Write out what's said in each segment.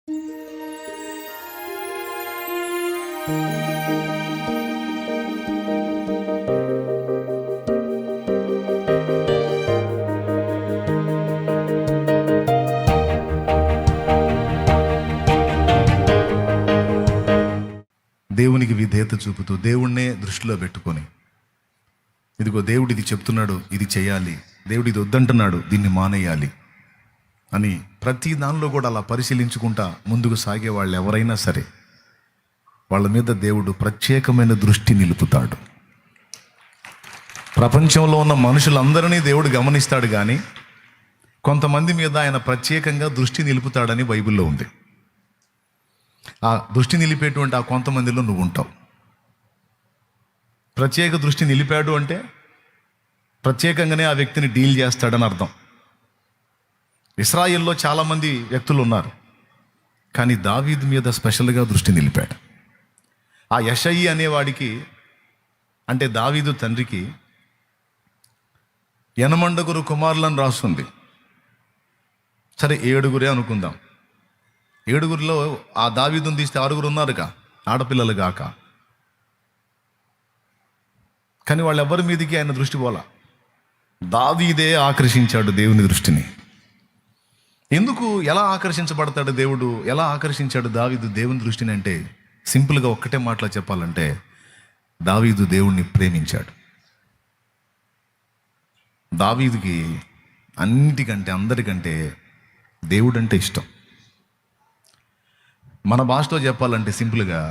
దేవునికి విధేయత చూపుతూ దేవుణ్ణే దృష్టిలో పెట్టుకొని, ఇదిగో దేవుడు ఇది చెప్తున్నాడు, ఇది చేయాలి, దేవుడు ఇది వద్దంటున్నాడు, దీన్ని మానేయాలి అని ప్రతి దానిలో కూడా అలా పరిశీలించుకుంటా ముందుకు సాగే వాళ్ళు ఎవరైనా సరే వాళ్ళ మీద దేవుడు ప్రత్యేకమైన దృష్టి నిలుపుతాడు. ప్రపంచంలో ఉన్న మనుషులందరినీ దేవుడు గమనిస్తాడు, కానీ కొంతమంది మీద ఆయన ప్రత్యేకంగా దృష్టి నిలుపుతాడని బైబిల్లో ఉంది. ఆ దృష్టి నిలిపేటువంటి ఆ కొంతమందిలో నువ్వు ఉంటావు. ప్రత్యేక దృష్టి నిలిపాడు అంటే ప్రత్యేకంగానే ఆ వ్యక్తిని డీల్ చేస్తాడని అర్థం. ఇశ్రాయేల్లో చాలామంది వ్యక్తులు ఉన్నారు, కానీ దావీదు మీద స్పెషల్గా దృష్టి నిలిపాడు. ఆ యెషయి అనేవాడికి, అంటే దావీదు తండ్రికి, 8 కుమారులను రాస్తుంది. సరే 7 అనుకుందాం. 7లో ఆ దావీదుని తీస్తే 6 ఉన్నారుగా, ఆడపిల్లలు గాక. కానీ వాళ్ళెవ్వరి మీదకి ఆయన దృష్టి పోలా. దావీదే ఆకర్షించాడు దేవుని దృష్టిని. ఎందుకు, ఎలా ఆకర్షించబడతాడు దేవుడు, ఎలా ఆకర్షించాడు దావీదు దేవుని దృష్టిని అంటే సింపుల్గా ఒక్కటే మాటలో చెప్పాలంటే దావీదు దేవుణ్ణి ప్రేమించాడు. దావీదుకి అన్నిటికంటే అందరికంటే దేవుడు అంటే ఇష్టం. మన భాషలో చెప్పాలంటే సింపుల్గా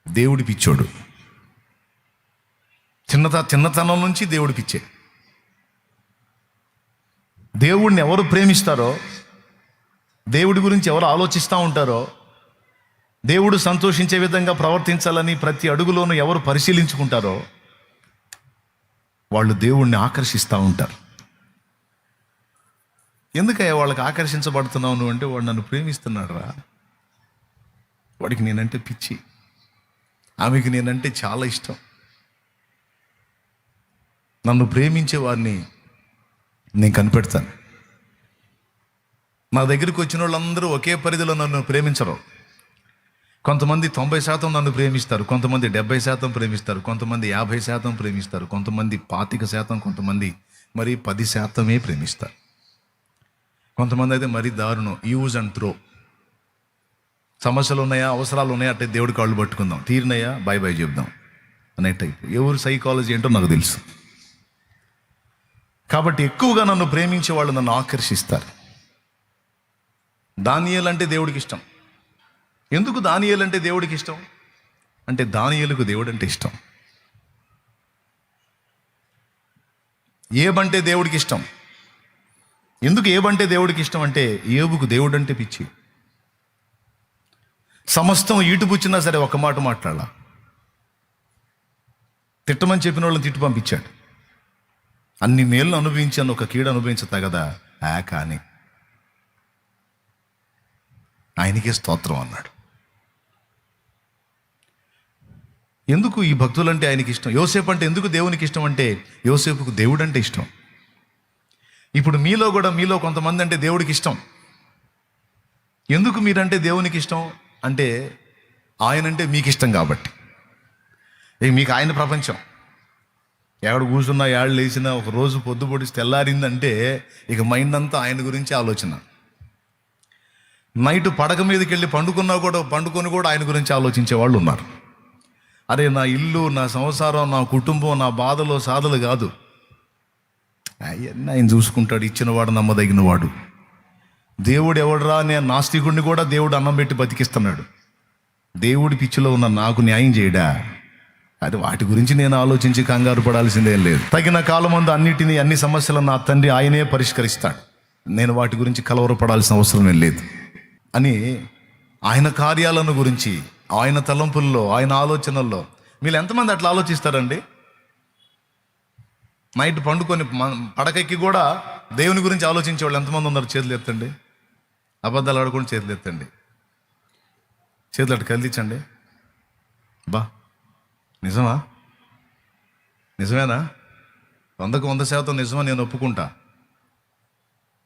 దేవుడి పిచ్చోడు. చిన్నతనం నుంచి దేవుడి పిచ్చే. దేవుడిని ఎవరు ప్రేమిస్తారో, దేవుడి గురించి ఎవరు ఆలోచిస్తూ ఉంటారో, దేవుడు సంతోషించే విధంగా ప్రవర్తించాలని ప్రతి అడుగులోనూ ఎవరు పరిశీలించుకుంటారో వాళ్ళు దేవుణ్ణి ఆకర్షిస్తూ ఉంటారు. ఎందుకయ్యా వాళ్ళకి ఆకర్షించబడుతున్నావు నువ్వు అంటే, వాడు నన్ను ప్రేమిస్తున్నాడు రా, వాడికి నేనంటే పిచ్చి, ఆమెకి నేనంటే చాలా ఇష్టం. నన్ను ప్రేమించే వారిని నేను కనిపెడతాను. నా దగ్గరికి వచ్చిన వాళ్ళందరూ ఒకే పరిధిలో నన్ను ప్రేమించరు. కొంతమంది 90% నన్ను ప్రేమిస్తారు, కొంతమంది 70% ప్రేమిస్తారు, కొంతమంది 50% ప్రేమిస్తారు, కొంతమంది 25%, కొంతమంది మరి 10% ప్రేమిస్తారు. కొంతమంది అయితే మరీ దారుణం, యూజ్ అండ్ త్రో. సమస్యలు ఉన్నాయా, అవసరాలు ఉన్నాయా అంటే దేవుడి కాళ్ళు పట్టుకుందాం, తీరినాయా బై బై చెప్దాం అనే టైప్. ఎవరు సైకాలజీ ఏంటో నాకు తెలుసు. కాబట్టి ఎక్కువగా నన్ను ప్రేమించే వాళ్ళు నన్ను ఆకర్షిస్తారు. దానియేలు అంటే దేవుడికి ఇష్టం. ఎందుకు దానియేలు అంటే దేవుడికి ఇష్టం అంటే దానియేలుకు దేవుడు అంటే ఇష్టం. ఏబంటే దేవుడికి ఇష్టం. ఎందుకు ఏబంటే దేవుడికి ఇష్టం అంటే ఏబుకు దేవుడు అంటే పిచ్చి. సమస్తం ఈటుపుచ్చినా సరే ఒక మాట మాట్లాడాల. తిట్టమని చెప్పిన వాళ్ళని తిట్టు పంపించాడు. అన్ని మేళ్ళు అనుభవించాను, ఒక కీడు అనుభవించతా కదా కానీ ఆయనకే స్తోత్రం అన్నాడు. ఎందుకు ఈ భక్తులంటే ఆయనకి ఇష్టం? యోసేపు అంటే ఎందుకు దేవునికి ఇష్టం అంటే యోసేపుకు దేవుడు అంటే ఇష్టం. ఇప్పుడు మీలో కొంతమంది అంటే దేవుడికి ఇష్టం. ఎందుకు మీరంటే దేవునికి ఇష్టం అంటే ఆయనంటే మీకు ఇష్టం కాబట్టి. మీకు ఆయన ప్రపంచం. ఎక్కడ కూర్చున్నా, ఏళ్ళు లేచినా, ఒక రోజు పొద్దు పొడిచి తెల్లారిందంటే ఇక మైండ్ అంతా ఆయన గురించి ఆలోచన. నైట్ పడక మీదకి వెళ్ళి పండుకొని కూడా ఆయన గురించి ఆలోచించే వాళ్ళు ఉన్నారు. అరే నా ఇల్లు, నా సంసారం, నా కుటుంబం, నా బాధలు సాధలు కాదు, అవన్నీ ఆయన చూసుకుంటాడు. ఇచ్చినవాడు నమ్మదగినవాడు. దేవుడు ఎవడరా అనే నాస్తికుడిని కూడా దేవుడు అన్నం పెట్టి బతికిస్తున్నాడు. దేవుడి పిచ్చిలో ఉన్న నాకు న్యాయం చేయడా? అది వాటి గురించి నేను ఆలోచించి కంగారు పడాల్సిందేం లేదు. తగిన కాలమందు అన్ని సమస్యలను నా తండ్రి ఆయనే పరిష్కరిస్తాడు. నేను వాటి గురించి కలవరపడాల్సిన అవసరమే లేదు అని ఆయన కార్యాలను గురించి, ఆయన తలంపుల్లో, ఆయన ఆలోచనల్లో మీరు ఎంతమంది అట్లా ఆలోచిస్తారండి? నైట్ పండుకొని పడకెక్కి కూడా దేవుని గురించి ఆలోచించే వాళ్ళు ఎంతమంది ఉన్నారు? చేతులు ఎత్తండి. అబద్ధాలు ఆడుకొని చేతులు ఎత్తండి. చేతులు అటు కదిలించండి. బా నిజమా? నిజమేనా? 100% నిజమా? నేను ఒప్పుకుంటా.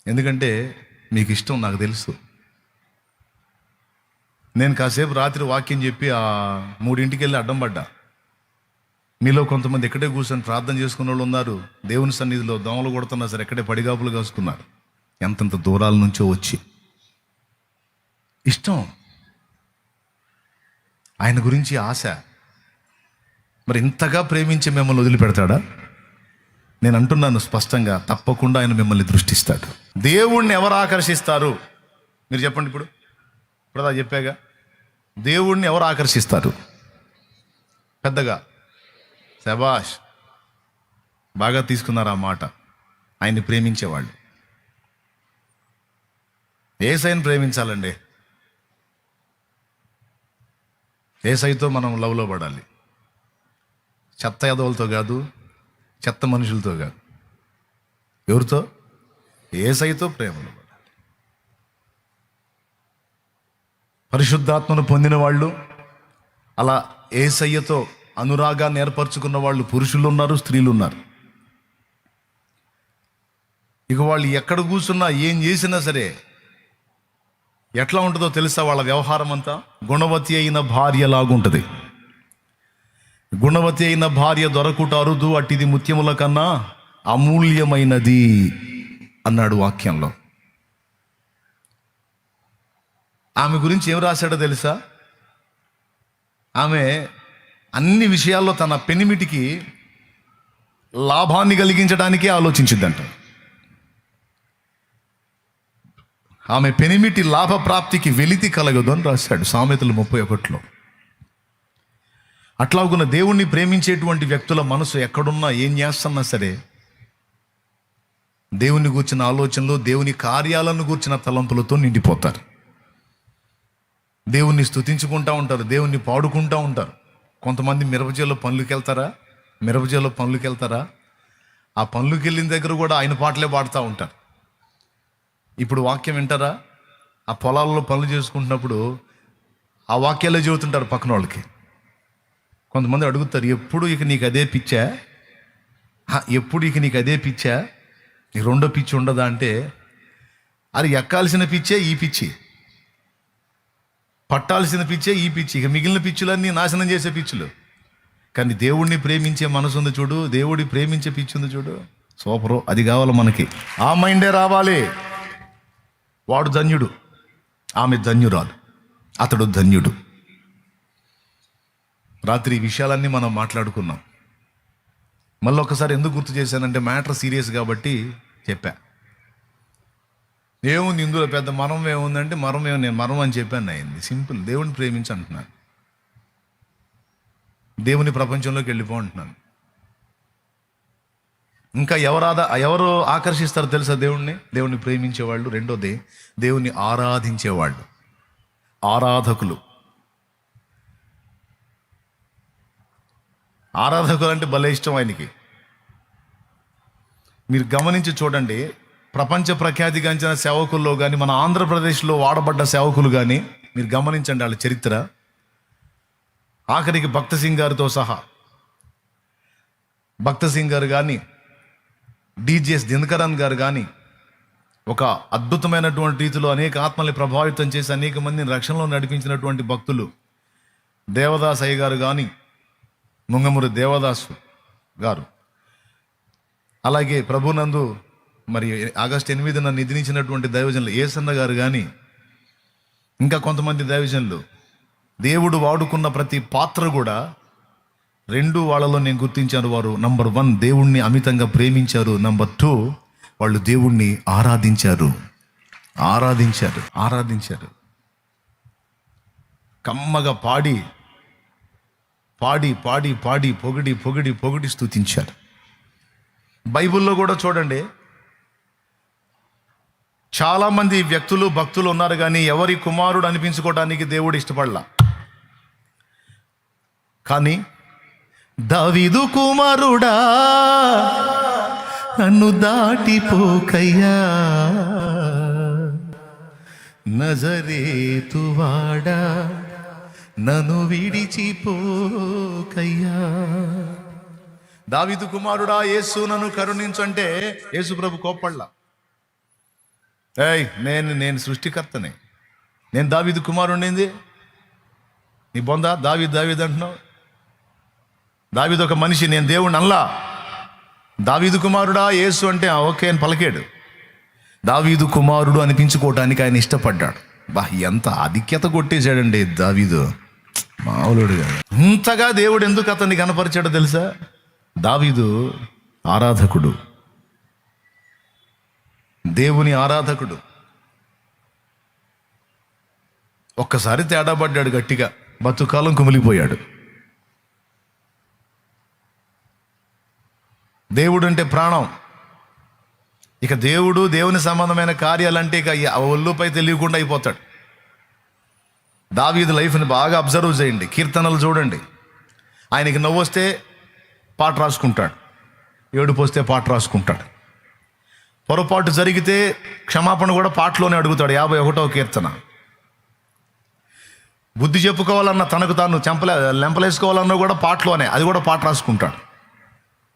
ఎందుకంటే మీకు ఇష్టం నాకు తెలుసు. నేను కాసేపు రాత్రి వాక్యం చెప్పి ఆ 3ంటికి వెళ్ళి అడ్డం పడ్డా. మీలో కొంతమంది ఎక్కడే కూర్చొని ప్రార్థన చేసుకున్న వాళ్ళు ఉన్నారు. దేవుని సన్నిధిలో దోమలు కొడుతున్నా సరే ఎక్కడే పడిగాపులు కాసుకున్నారు. ఎంతంత దూరాల నుంచో వచ్చి ఇష్టం, ఆయన గురించి ఆశ. మరి ఇంతగా ప్రేమించి మిమ్మల్ని వదిలిపెడతాడా? నేను అంటున్నాను స్పష్టంగా, తప్పకుండా ఆయన మిమ్మల్ని దృష్టిస్తాడు. దేవుణ్ణి ఎవరు ఆకర్షిస్తారు? మీరు చెప్పండి. ఇప్పుడు అదా చెప్పాగా, దేవుణ్ణి ఎవరు ఆకర్షిస్తారు? పెద్దగా శబాష్, బాగా తీసుకున్నారు ఆ మాట. ఆయన్ని ప్రేమించేవాళ్ళు. యేసయ్యను ప్రేమించాలండి. యేసయ్యతో మనం లవ్లో పడాలి. చెత్త ఎదవులతో కాదు, చెత్త మనుషులతో కాదు. ఎవరితో? యేసయ్యతో ప్రేమలో పడాలి. పరిశుద్ధాత్మను పొందిన వాళ్ళు, అలా యేసయ్యతో అనురాగాన్ని ఏర్పరచుకున్న వాళ్ళు పురుషులు ఉన్నారు, స్త్రీలు ఉన్నారు. ఇక వాళ్ళు ఎక్కడ కూర్చున్నా ఏం చేసినా సరే ఎట్లా ఉంటుందో తెలుసా? వాళ్ళ వ్యవహారం అంతా గుణవతి అయిన భార్య లాగుంటుంది. గుణవతి అయిన భార్య దొరకుట అరుదు, అట్టిది ముత్యముల కన్నా అమూల్యమైనది అన్నాడు వాక్యంలో. ఆమె గురించి ఏం రాశాడో తెలుసా? ఆమె అన్ని విషయాల్లో తన పెనిమిటికి లాభాన్ని కలిగించడానికే ఆలోచించిందంట. ఆమె పెనిమిటి లాభప్రాప్తికి వెలితి కలగదు అని రాశాడు సామెతలు 31లో. అట్లాగున్న దేవుణ్ణి ప్రేమించేటువంటి వ్యక్తుల మనసు ఎక్కడున్నా ఏం చేస్తున్నా సరే దేవుని గూర్చిన ఆలోచనలు, దేవుని కార్యాలను గూర్చిన తలంపులతో నిండిపోతారు. దేవుణ్ణి స్తుతించుకుంటూ ఉంటారు, దేవుణ్ణి పాడుకుంటూ ఉంటారు. కొంతమంది మిరపచేలో పనులకి వెళ్తారా? ఆ పనులకి వెళ్ళిన దగ్గర కూడా ఆయన పాటలే పాడుతూ ఉంటారు. ఇప్పుడు వాక్యం వింటారా? ఆ పొలాల్లో పనులు చేసుకుంటున్నప్పుడు ఆ వాక్యాలే చెబుతుంటారు పక్కన వాళ్ళకి. కొంతమంది అడుగుతారు, ఎప్పుడు ఇక నీకు అదే పిచ్చా? నీ రెండో పిచ్చి ఉండదా అంటే, అది ఎక్కాల్సిన పిచ్చే ఈ పిచ్చి, పట్టాల్సిన పిచ్చే ఈ పిచ్చి, ఇక మిగిలిన పిచ్చులన్నీ నాశనం చేసే పిచ్చులు. కానీ దేవుణ్ణి ప్రేమించే మనసు ఉంది చూడు, దేవుడి ప్రేమించే పిచ్చి ఉంది చూడు, సూపరు. అది కావాలి మనకి. ఆ మైండే రావాలి. వాడు ధన్యుడు, ఆమె ధన్యురాలు, అతడు ధన్యుడు. రాత్రి ఈ విషయాలన్నీ మనం మాట్లాడుకున్నాం. మళ్ళీ ఒకసారి ఎందుకు గుర్తు చేశానంటే మ్యాటర్ సీరియస్ కాబట్టి చెప్పా. ఏముంది ఇందులో పెద్ద మరం ఏముందంటే నేను మరం అని చెప్పాను. అయింది సింపుల్. దేవుని ప్రేమించి అంటున్నాను, దేవుని ప్రపంచంలోకి వెళ్ళిపో అంటున్నాను. ఇంకా ఎవరు ఆకర్షిస్తారో తెలుసా దేవుణ్ణి ప్రేమించేవాళ్ళు? రెండోది దేవుణ్ణి ఆరాధించేవాళ్ళు, ఆరాధకులు. ఆరాధకులు అంటే భలే ఇష్టం ఆయనకి. మీరు గమనించి చూడండి, ప్రపంచ ప్రఖ్యాతిగాంచిన సేవకుల్లో కానీ, మన ఆంధ్రప్రదేశ్లో వాడబడ్డ సేవకులు కానీ మీరు గమనించండి వాళ్ళ చరిత్ర. ఆఖరికి భక్త సింగ్ గారితో సహా, భక్త సింగ్ గారు కానీ, డిజిఎస్ దినకరన్ గారు కానీ ఒక అద్భుతమైనటువంటి రీతిలో అనేక ఆత్మల్ని ప్రభావితం చేసి అనేక మందిని రక్షణలో నడిపించినటువంటి భక్తులు. దేవదాస్ అయ్య గారు కానీ, ముంగమూరి దేవదాసు గారు, అలాగే ప్రభునందు మరి ఆగస్టు 8న నిద్రించినటువంటి దైవజనులు ఏసన్న గారు కానీ, ఇంకా కొంతమంది దైవజనులు. దేవుడు వాడుకున్న ప్రతి పాత్ర కూడా రెండు వాళ్ళలో నేను గుర్తించాను. వారు నంబర్ 1 దేవుణ్ణి అమితంగా ప్రేమించారు, నంబర్ 2 వాళ్ళు దేవుణ్ణి ఆరాధించారు. కమ్మగా పాడి పొగిడి స్తుతించారు. బైబిల్లో కూడా చూడండి, చాలామంది వ్యక్తులు భక్తులు ఉన్నారు కానీ ఎవరి కుమారుడు అనిపించుకోవడానికి దేవుడు ఇష్టపడలా. కానీ దావీదు కుమారుడా నన్ను దాటిపోకయ్యా, నజరేతువాడా నన్ను విడిచిపోకయ్యా. దావీదు కుమారుడా యేసు నన్ను కరుణించంటే యేసు ప్రభు కోప్పడ్లా. నేను సృష్టికర్తనే, నేను దావీదు కుమారుడిని నీ బొందా దావీదు అంటున్నావు. దావీదు ఒక మనిషి, నేను దేవుడిని అల్లా. దావీదు కుమారుడా యేసు అంటే ఓకే అని పలికాడు. దావీదు కుమారుడు అనిపించుకోవటానికి ఆయన ఇష్టపడ్డాడు. ఎంత ఆధిక్యత కొట్టేశాడండి దావీదు, మామూలుడు కాదు. ఇంతగా దేవుడు ఎందుకు అతన్ని కనపరిచాడో తెలుసా? దావీదు ఆరాధకుడు, దేవుని ఆరాధకుడు. ఒక్కసారి తేడా పడ్డాడు గట్టిగా, బతుకాలం కుమిలిపోయాడు. దేవుడు అంటే ప్రాణం. ఇక దేవుని సంబంధమైన కార్యాలంటే ఇక ఒళ్ళుపై తెలియకుండా అయిపోతాడు. దావీదు లైఫ్ని బాగా అబ్జర్వ్ చేయండి, కీర్తనలు చూడండి. ఆయనకి నవ్వు వస్తే పాట రాసుకుంటాడు, ఏడుపు వస్తే పాట రాసుకుంటాడు. పొరపాటు జరిగితే క్షమాపణ కూడా పాటలోనే అడుగుతాడు. 51వ కీర్తన. బుద్ధి చెప్పుకోవాలన్నా, తనకు తాను లెంపలేసుకోవాలన్నా కూడా పాటలోనే, అది కూడా పాట రాసుకుంటాడు.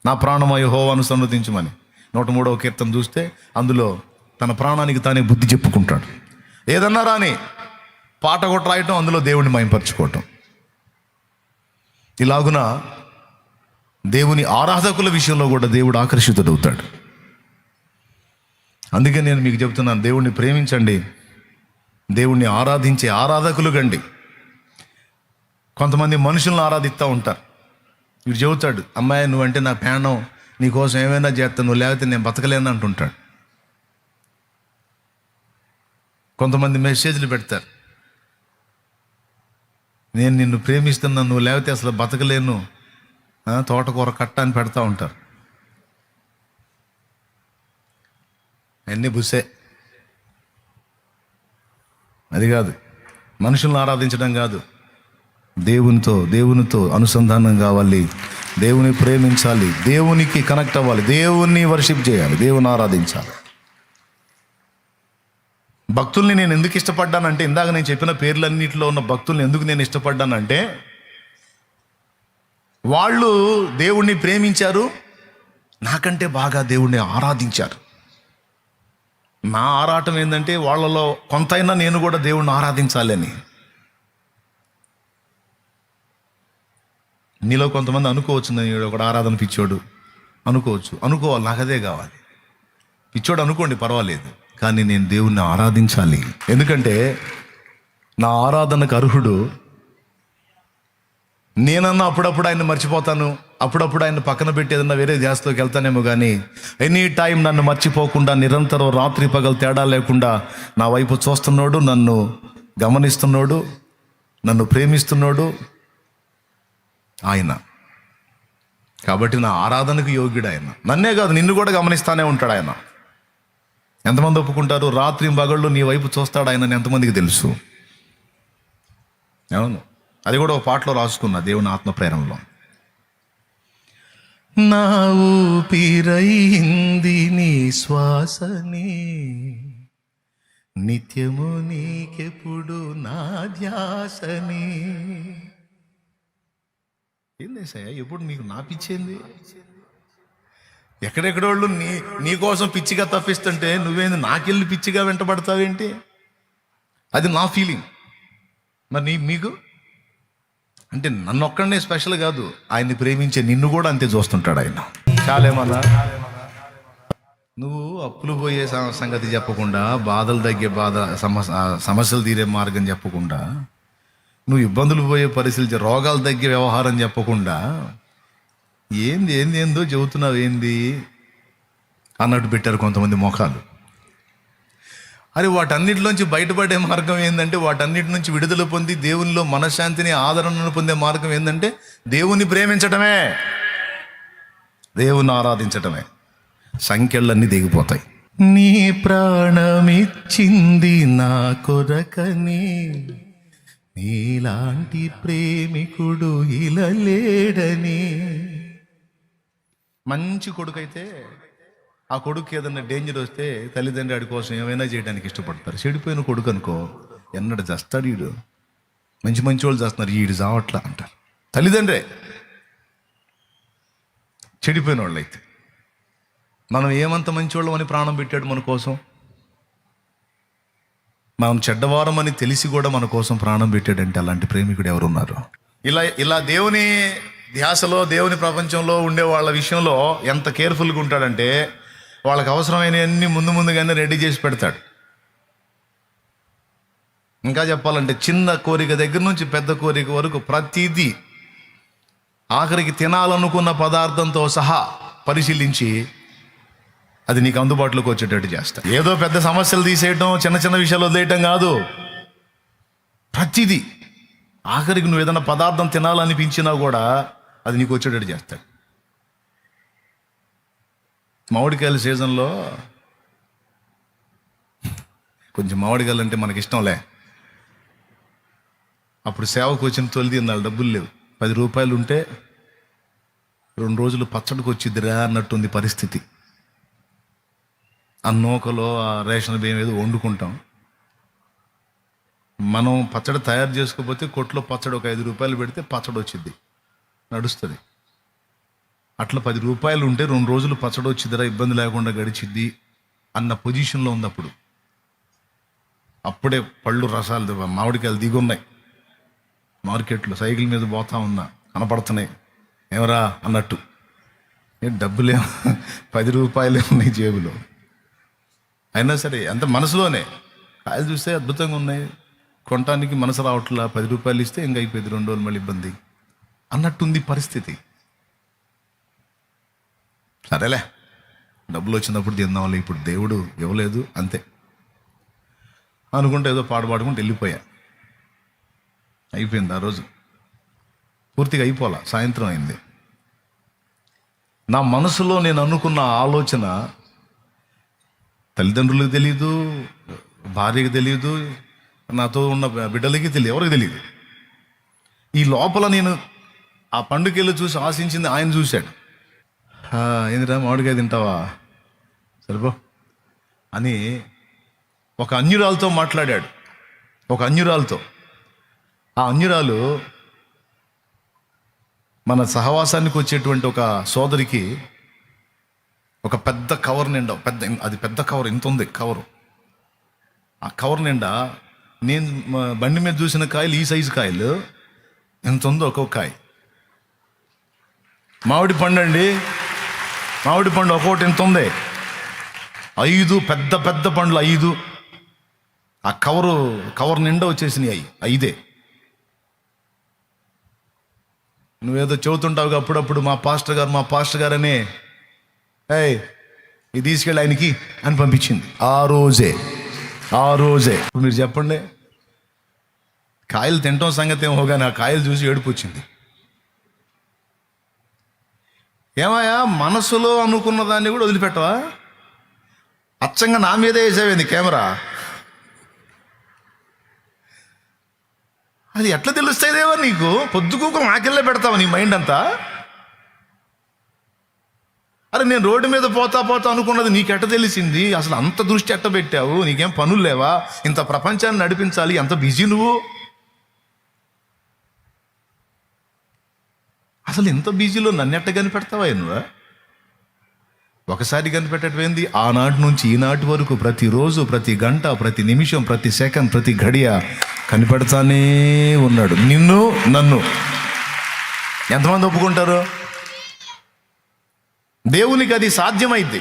నా ప్రాణమా యెహోవాను సన్నుతించుమని 103వ కీర్తన చూస్తే అందులో తన ప్రాణానికి తానే బుద్ధి చెప్పుకుంటాడు. ఏదన్నా రాని పాట కూడా రాయటం, అందులో దేవుడిని మహింపరచుకోవటం. ఇలాగున దేవుని ఆరాధకుల విషయంలో కూడా దేవుడు ఆకర్షితుడవుతాడు. అందుకే నేను మీకు చెప్తున్నాను, దేవుణ్ణి ప్రేమించండి, దేవుణ్ణి ఆరాధించే ఆరాధకులు గండి. కొంతమంది మనుషులను ఆరాధిస్తూ ఉంటారు. వీడు చెబుతాడు, అమ్మాయి నువ్వంటే నా ప్రాణం, నీకోసం ఏమైనా చేస్తాను, నువ్వు లేకపోతే నేను బతకలేను అంటుంటాడు. కొంతమంది మెసేజ్లు పెడతారు, నేను నిన్ను ప్రేమిస్తున్నా, నువ్వు లేకపోతే అసలు బతకలేను, తోటకూర కట్ట అని పెడతా ఉంటారు. అన్నీ బుస్సే. అది కాదు, మనుషులను ఆరాధించడం కాదు, దేవునితో అనుసంధానం కావాలి, దేవుని ప్రేమించాలి, దేవునికి కనెక్ట్ అవ్వాలి, దేవుణ్ణి వర్షిప్ చేయాలి, దేవుని ఆరాధించాలి. భక్తుల్ని నేను ఎందుకు ఇష్టపడ్డానంటే, ఇందాక నేను చెప్పిన పేర్లన్నింటిలో ఉన్న భక్తుల్ని ఎందుకు నేను ఇష్టపడ్డానంటే, వాళ్ళు దేవుణ్ణి ప్రేమించారు, నాకంటే బాగా దేవుణ్ణి ఆరాధించారు. నా ఆరాటం ఏంటంటే వాళ్ళలో కొంతైనా నేను కూడా దేవుణ్ణి ఆరాధించాలని. నీలో కొంతమంది అనుకోవచ్చు, నేను ఒకడు ఆరాధన పిచ్చోడు అనుకోవాలి, నాకు అదే కావాలి. పిచ్చోడు అనుకోండి, పర్వాలేదు, కానీ నేను దేవుణ్ణి ఆరాధించాలి. ఎందుకంటే నా ఆరాధనకు అర్హుడు. నేనన్నా అప్పుడప్పుడు ఆయన మర్చిపోతాను, అప్పుడప్పుడు ఆయన పక్కన పెట్టి ఏదన్నా వేరే ధ్యాసలోకి వెళ్తానేమో, కానీ ఎనీ టైం నన్ను మర్చిపోకుండా, నిరంతరం రాత్రి పగలు తేడా లేకుండా నా వైపు చూస్తున్నాడు, నన్ను గమనిస్తున్నాడు, నన్ను ప్రేమిస్తున్నాడు ఆయన. కాబట్టి నా ఆరాధనకు యోగ్యుడు ఆయన. నన్నే కాదు, నిన్ను కూడా గమనిస్తానే ఉంటాడు ఆయన. ఎంతమంది ఒప్పుకుంటారు? రాత్రి పగళ్ళు నీ వైపు చూస్తాడు ఆయన, ఎంతమందికి తెలుసు? అవును, అది కూడా ఒక పాటలో రాసుకున్నా, దేవుని ఆత్మ ప్రేరణలో. నా ఊపిరైంది నీ శ్వాసని, నిత్యము నీకెప్పుడు నా ధ్యాసని. ఏంది సార్ ఎప్పుడు నీకు నా పిచ్చేంది? ఎక్కడెక్కడోళ్ళు నీకోసం పిచ్చిగా తప్పిస్తుంటే నువ్వేంది నాకెళ్ళి పిచ్చిగా వెంటబడతావేంటి? అది నా ఫీలింగ్. మరి మీకు అంటే నన్ను ఒక్కడనే స్పెషల్ కాదు, ఆయన్ని ప్రేమించే నిన్ను కూడా అంతే చూస్తుంటాడు ఆయన. చాలేమన్నా నువ్వు అప్పులు పోయే సంగతి చెప్పకుండా, బాధలు తగ్గే సమస్యలు తీరే మార్గం చెప్పకుండా, నువ్వు ఇబ్బందులు పోయే పరిస్థితులు, రోగాలు తగ్గే వ్యవహారం చెప్పకుండా ఏందో చెబుతున్నావు ఏంది అన్నట్టు పెట్టారు కొంతమంది ముఖాలు. అరే వాటన్నిటిలోంచి బయటపడే మార్గం ఏంటంటే, వాటన్నిటి నుంచి విడుదల పొంది దేవునిలో మనశ్శాంతిని, ఆదరణను పొందే మార్గం ఏంటంటే దేవుని ప్రేమించటమే, దేవుని ఆరాధించటమే. సంఖ్యలన్నీ దిగిపోతాయి. నీ ప్రాణమిచ్చింది నా కొరకని, నీలాంటి ప్రేమికుడు ఇలా లేడని. మంచి కొడుకైతే ఆ కొడుకు ఏదన్నా డేంజర్ వస్తే తల్లిదండ్రి వాడి కోసం ఏమైనా చేయడానికి ఇష్టపడతారు. చెడిపోయిన కొడుకు అనుకో, ఎన్నడు చేస్తాడు వీడు, మంచి వాళ్ళు చేస్తున్నారు, వీడు చావట్లా అంటారు తల్లిదండ్రే. చెడిపోయిన వాళ్ళు అయితే మనం ఏమంత మంచి వాళ్ళం అని ప్రాణం పెట్టాడు మన కోసం. మనం చెడ్డవారమని తెలిసి కూడా మన కోసం ప్రాణం పెట్టాడంటే అలాంటి ప్రేమికుడు ఎవరున్నారు? ఇలా దేవుని ధ్యాసలో, దేవుని ప్రపంచంలో ఉండే వాళ్ళ విషయంలో ఎంత కేర్ఫుల్గా ఉంటాడంటే వాళ్ళకి అవసరమైనవన్నీ ముందుగానే రెడీ చేసి పెడతాడు. ఇంకా చెప్పాలంటే చిన్న కోరిక దగ్గర నుంచి పెద్ద కోరిక వరకు ప్రతిదీ, ఆఖరికి తినాలనుకున్న పదార్థంతో సహా పరిశీలించి అది నీకు అందుబాటులోకి వచ్చేటట్టు చేస్తా. ఏదో పెద్ద సమస్యలు తీసేయటం, చిన్న విషయాలు వదిలేయటం కాదు. ప్రతిదీ, ఆఖరికి నువ్వు ఏదైనా పదార్థం తినాలనిపించినా కూడా అది నీకు వచ్చేటట్టు చేస్తాడు. మామిడికాయల సీజన్లో కొంచెం మామిడికాయలు అంటే మనకి ఇష్టంలే. అప్పుడు సేవకు వచ్చిన తొలి తిన్నాళ్ళు డబ్బులు లేవు. 10 రూపాయలు ఉంటే 2 రోజులు పచ్చడికి వచ్చిద్దిరా అన్నట్టుంది పరిస్థితి. ఆ నూకలో ఆ రేషన్ బియ్యం ఏదో వండుకుంటాం. మనం పచ్చడి తయారు చేసుకోకపోతే కొట్లో పచ్చడి ఒక 5 రూపాయలు పెడితే పచ్చడి వచ్చింది, నడుస్తుంది. అట్లా 10 రూపాయలు ఉంటే 2 రోజులు పచ్చడి వచ్చిద్దిరా, ఇబ్బంది లేకుండా గడిచిద్ది అన్న పొజిషన్లో ఉంది. అప్పుడే పళ్ళు రసాలు మామిడికాయలు దిగున్నాయి మార్కెట్లో. సైకిల్ మీద పోతా ఉన్నా, కనపడుతున్నాయి, ఏమరా అన్నట్టు. డబ్బులేమో 10 రూపాయలే ఉన్నాయి జేబులో. అయినా సరే అంత మనసులోనే కాయలు చూస్తే అద్భుతంగా ఉన్నాయి, కొనటానికి మనసు రావట్లా. 10 రూపాయలు ఇస్తే ఇంకా అయిపోయింది, 2 రోజులు మళ్ళీ ఇబ్బంది అన్నట్టుంది పరిస్థితి. సరేలే డబ్బులు వచ్చినప్పుడు తిందాంలే, ఇప్పుడు దేవుడు ఇవ్వలేదు అంతే అనుకుంటే ఏదో పాడుకుంటూ వెళ్ళిపోయా. అయిపోయింది ఆ రోజు, పూర్తిగా అయిపోలా. సాయంత్రం అయింది. నా మనసులో నేను అనుకున్న ఆలోచన తల్లిదండ్రులకు తెలియదు, భార్యకి తెలియదు, నాతో ఉన్న బిడ్డలకి తెలియదు, ఎవరికి తెలియదు. ఈ లోపల నేను ఆ పండుగలు చూసి ఆశించింది ఆయన చూశాడు. ఏందిరా మామిడికాయ తింటావా, సరిపో అని ఒక అన్యురాలతో మాట్లాడాడు. ఒక అన్యురాలతో. ఆ అన్యురాలు మన సహవాసానికి వచ్చేటువంటి ఒక సోదరికి ఒక పెద్ద కవర్ నిండా, పెద్ద కవర్ ఇంత ఉంది కవరు. ఆ కవర్ నిండా నేను బండి మీద చూసిన కాయలు, ఈ సైజు కాయలు ఎంత ఉందో ఒక్కొక్క కాయ. మామిడి పండు అండి, మామిడి పండు ఒక్కొక్కటి ఎంత ఉంది, 5 పెద్ద పండ్లు 5. ఆ కవర్ నిండా వచ్చేసినాయి 5. నువ్వేదో చెబుతుంటావుగా అప్పుడప్పుడు మా పాస్టర్ గారని, ఇది తీసుకెళ్ళి ఆయనకి అని పంపించింది. ఆ రోజే ఇప్పుడు మీరు చెప్పండి, కాయలు తినటం సంగతి ఏమో కానీ ఆ కాయలు చూసి ఏడుపు వచ్చింది. ఏమయ్యా, మనసులో అనుకున్న దాన్ని కూడా వదిలిపెట్టవా? అచ్చంగా నా మీదే వేసావేంది కెమెరా? అది ఎట్లా తెలుస్తాయిదేవా నీకు? పొద్దుకూకు నాకెళ్ళే పెడతావా నీ మైండ్ అంతా? అరే నేను రోడ్డు మీద పోతా అనుకున్నది నీకెట్ట తెలిసింది? అసలు అంత దృష్టి ఎట్ట పెట్టావు? నీకేం పనులు లేవా? ఇంత ప్రపంచాన్ని నడిపించాలి, ఎంత బిజీ నువ్వు? అసలు ఇంత బిజీలో నన్ను ఎట్ట కనిపెడతావా నువ్వు? ఒకసారి కనిపెట్టేటివేంది, ఆనాటి నుంచి ఈనాటి వరకు ప్రతిరోజు, ప్రతి గంట, ప్రతి నిమిషం, ప్రతి సెకండ్, ప్రతి గడియ కనిపెడతానే ఉన్నాడు నిన్ను, నన్ను. ఎంతమంది ఒప్పుకుంటారు? దేవునికి అది సాధ్యమైంది.